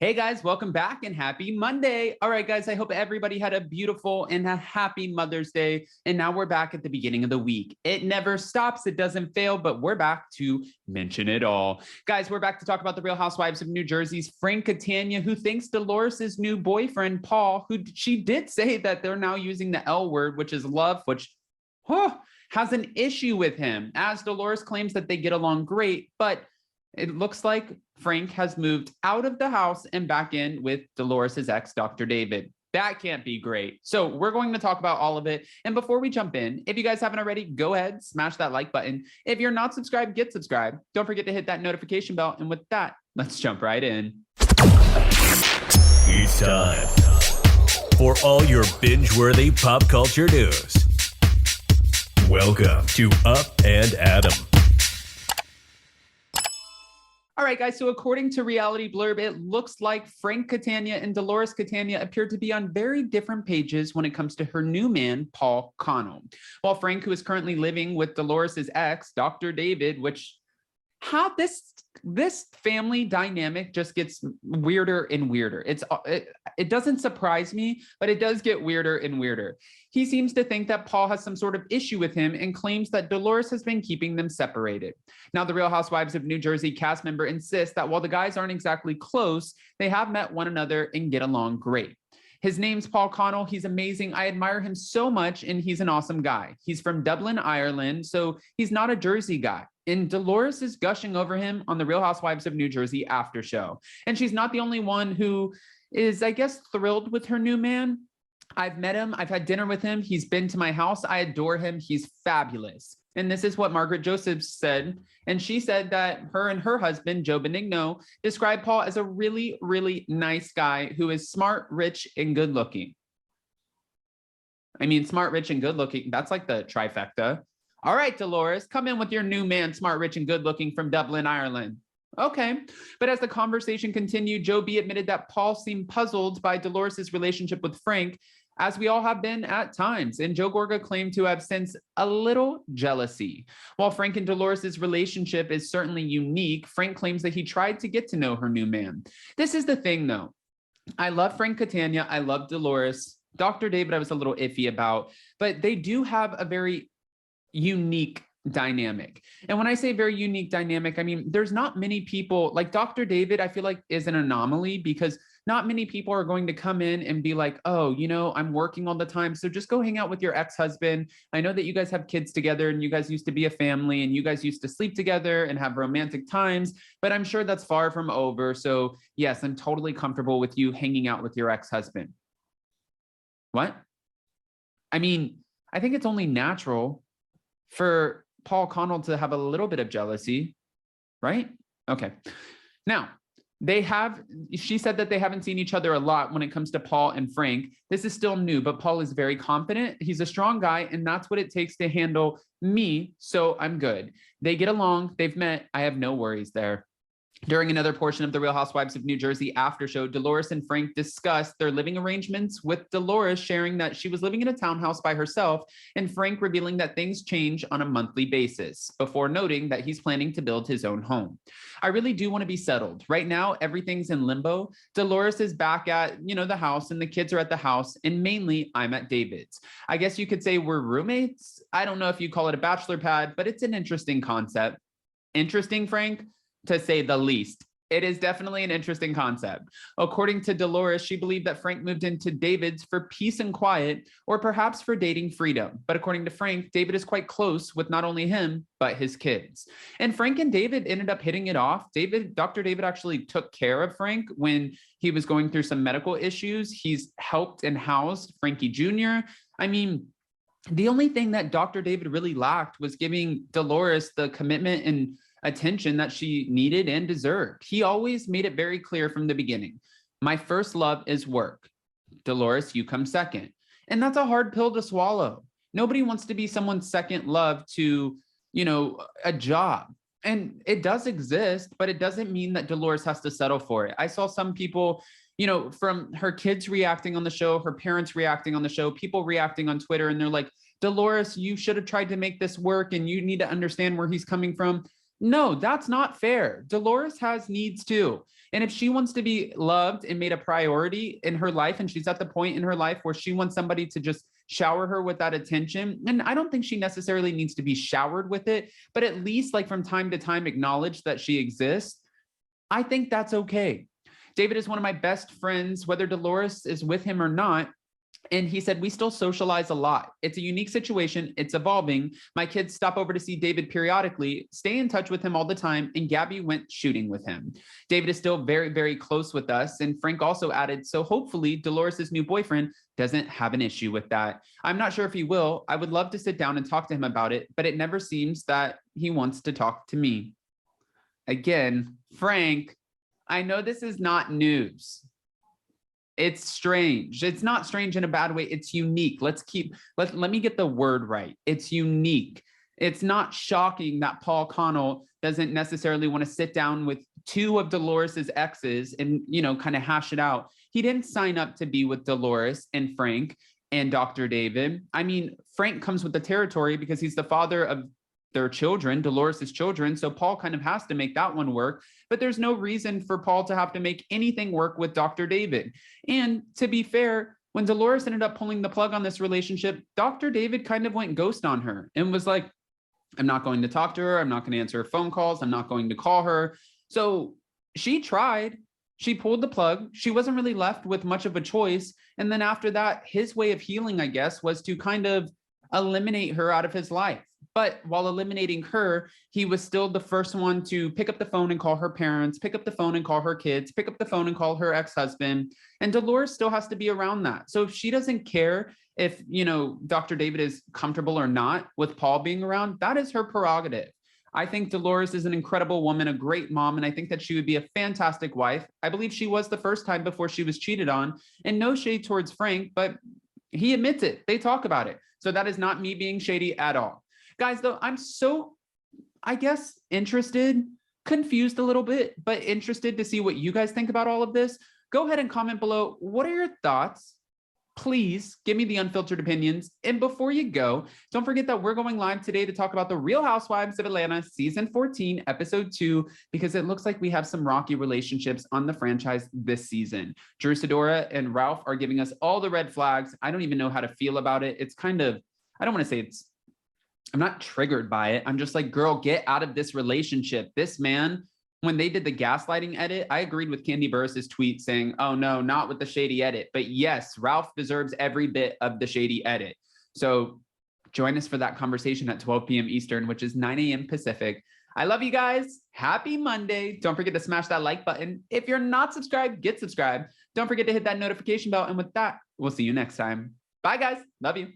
Hey guys, welcome back and happy Monday. All right, guys, I hope everybody had a beautiful and a happy Mother's Day. And now we're back at the beginning of the week. It never stops, it doesn't fail, but we're back to mention it all. Guys, we're back to talk about the Real Housewives of New Jersey's Frank Catania, who thinks Dolores' new boyfriend, Paul, who she did say that they're now using the L word, which is love, which has an issue with him, as Dolores claims that they get along great, but it looks like Frank has moved out of the house and back in with Dolores' ex, Dr. David. That can't be great. So we're going to talk about all of it. And before we jump in, if you guys haven't already, go ahead, smash that like button. If you're not subscribed, get subscribed. Don't forget to hit that notification bell. And with that, let's jump right in. It's time for all your binge-worthy pop culture news. Welcome to Up and Adam. All right, guys, so according to Reality Blurb, it looks like Frank Catania and Dolores Catania appear to be on very different pages when it comes to her new man, Paul Connell. While Frank, who is currently living with Dolores' ex, Dr. David, which how this family dynamic just gets weirder and weirder. It doesn't surprise me, but it does get weirder and weirder. He seems to think that Paul has some sort of issue with him and claims that Dolores has been keeping them separated. Now, the Real Housewives of New Jersey cast member insists that while the guys aren't exactly close, they have met one another and get along great. His name's Paul Connell. He's amazing. I admire him so much, and he's an awesome guy. He's from Dublin, Ireland, so he's not a Jersey guy. And Dolores is gushing over him on the Real Housewives of New Jersey after show. And she's not the only one who is, I guess, thrilled with her new man. I've met him. I've had dinner with him. He's been to my house. I adore him. He's fabulous. And this is what Margaret Joseph said. And she said that her and her husband, Joe Benigno, described Paul as a really, really nice guy who is smart, rich, and good looking. I mean, smart, rich, and good looking. That's like the trifecta. All right, Dolores, come in with your new man, smart, rich, and good looking from Dublin, Ireland. Okay. But as the conversation continued, Joe B admitted that Paul seemed puzzled by Dolores' relationship with Frank, as we all have been at times. And Joe Gorga claimed to have sensed a little jealousy. While Frank and Dolores' relationship is certainly unique, Frank claims that he tried to get to know her new man. This is the thing, though. I love Frank Catania. I love Dolores. Dr. David, I was a little iffy about, but they do have a very unique dynamic. And when I say very unique dynamic, I mean, there's not many people like Dr. David, I feel like is an anomaly because not many people are going to come in and be like, oh, you know, I'm working all the time, so just go hang out with your ex-husband. I know that you guys have kids together and you guys used to be a family and you guys used to sleep together and have romantic times, but I'm sure that's far from over. So yes, I'm totally comfortable with you hanging out with your ex-husband. What? I mean, I think it's only natural for Paul Connell to have a little bit of jealousy, right? Okay. Now, she said that they haven't seen each other a lot when it comes to Paul and Frank. This is still new, but Paul is very confident. He's a strong guy, and that's what it takes to handle me, so I'm good. They get along. They've met. I have no worries there. During another portion of the Real Housewives of New Jersey after show, Dolores and Frank discussed their living arrangements, with Dolores sharing that she was living in a townhouse by herself and Frank revealing that things change on a monthly basis, before noting that he's planning to build his own home. I really do want to be settled. Right now, everything's in limbo. Dolores is back at, the house, and the kids are at the house, and mainly I'm at David's. I guess you could say we're roommates. I don't know if you call it a bachelor pad, but it's an interesting concept. Interesting, Frank? To say the least. It is definitely an interesting concept. According to Dolores, she believed that Frank moved into David's for peace and quiet, or perhaps for dating freedom. But according to Frank, David is quite close with not only him, but his kids. And Frank and David ended up hitting it off. Dr. David actually took care of Frank when he was going through some medical issues. He's helped and housed Frankie Jr. I mean, the only thing that Dr. David really lacked was giving Dolores the commitment and attention that she needed and deserved. He always made it very clear from the beginning. My first love is work. Dolores, you come second. And that's a hard pill to swallow. Nobody wants to be someone's second love to, a job. And it does exist, but it doesn't mean that Dolores has to settle for it. I saw some people, from her kids reacting on the show, her parents reacting on the show, people reacting on Twitter, and they're like, Dolores, you should have tried to make this work and you need to understand where he's coming from. No, that's not fair. Dolores has needs too. And if she wants to be loved and made a priority in her life, and she's at the point in her life where she wants somebody to just shower her with that attention, and I don't think she necessarily needs to be showered with it, but at least like from time to time acknowledge that she exists, I think that's okay. David is one of my best friends, whether Dolores is with him or not. And he said, we still socialize a lot. It's a unique situation. It's evolving. My kids stop over to see David periodically, stay in touch with him all the time. And Gabby went shooting with him. David is still very, very close with us. And Frank also added, so hopefully Dolores' new boyfriend doesn't have an issue with that. I'm not sure if he will. I would love to sit down and talk to him about it, but it never seems that he wants to talk to me. Again, Frank, I know this is not news. It's strange. It's not strange in a bad way. It's unique. Let me get the word right. It's unique. It's not shocking that Paul Connell doesn't necessarily want to sit down with two of Dolores's exes and, kind of hash it out. He didn't sign up to be with Dolores and Frank and Dr. David. I mean, Frank comes with the territory because he's the father of their children, Dolores's children. So Paul kind of has to make that one work, but there's no reason for Paul to have to make anything work with Dr. David. And to be fair, when Dolores ended up pulling the plug on this relationship, Dr. David kind of went ghost on her and was like, I'm not going to talk to her. I'm not going to answer her phone calls. I'm not going to call her. So she tried. She pulled the plug. She wasn't really left with much of a choice. And then after that, his way of healing, I guess, was to kind of eliminate her out of his life. But while eliminating her, he was still the first one to pick up the phone and call her parents, pick up the phone and call her kids, pick up the phone and call her ex-husband. And Dolores still has to be around that. So if she doesn't care if, Dr. David is comfortable or not with Paul being around, that is her prerogative. I think Dolores is an incredible woman, a great mom, and I think that she would be a fantastic wife. I believe she was the first time before she was cheated on. And no shade towards Frank, but he admits it. They talk about it. So that is not me being shady at all. Guys, though, I'm so, I guess, interested, confused a little bit, but interested to see what you guys think about all of this. Go ahead and comment below. What are your thoughts? Please give me the unfiltered opinions. And before you go, don't forget that we're going live today to talk about The Real Housewives of Atlanta, season 14, episode 2, because it looks like we have some rocky relationships on the franchise this season. Drew Sidora and Ralph are giving us all the red flags. I don't even know how to feel about it. It's kind of, I don't want to say I'm not triggered by it. I'm just like, girl, get out of this relationship. This man, when they did the gaslighting edit, I agreed with Candy Burris's tweet saying, oh no, not with the shady edit. But yes, Ralph deserves every bit of the shady edit. So join us for that conversation at 12 p.m. Eastern, which is 9 a.m. Pacific. I love you guys. Happy Monday. Don't forget to smash that like button. If you're not subscribed, get subscribed. Don't forget to hit that notification bell. And with that, we'll see you next time. Bye guys. Love you.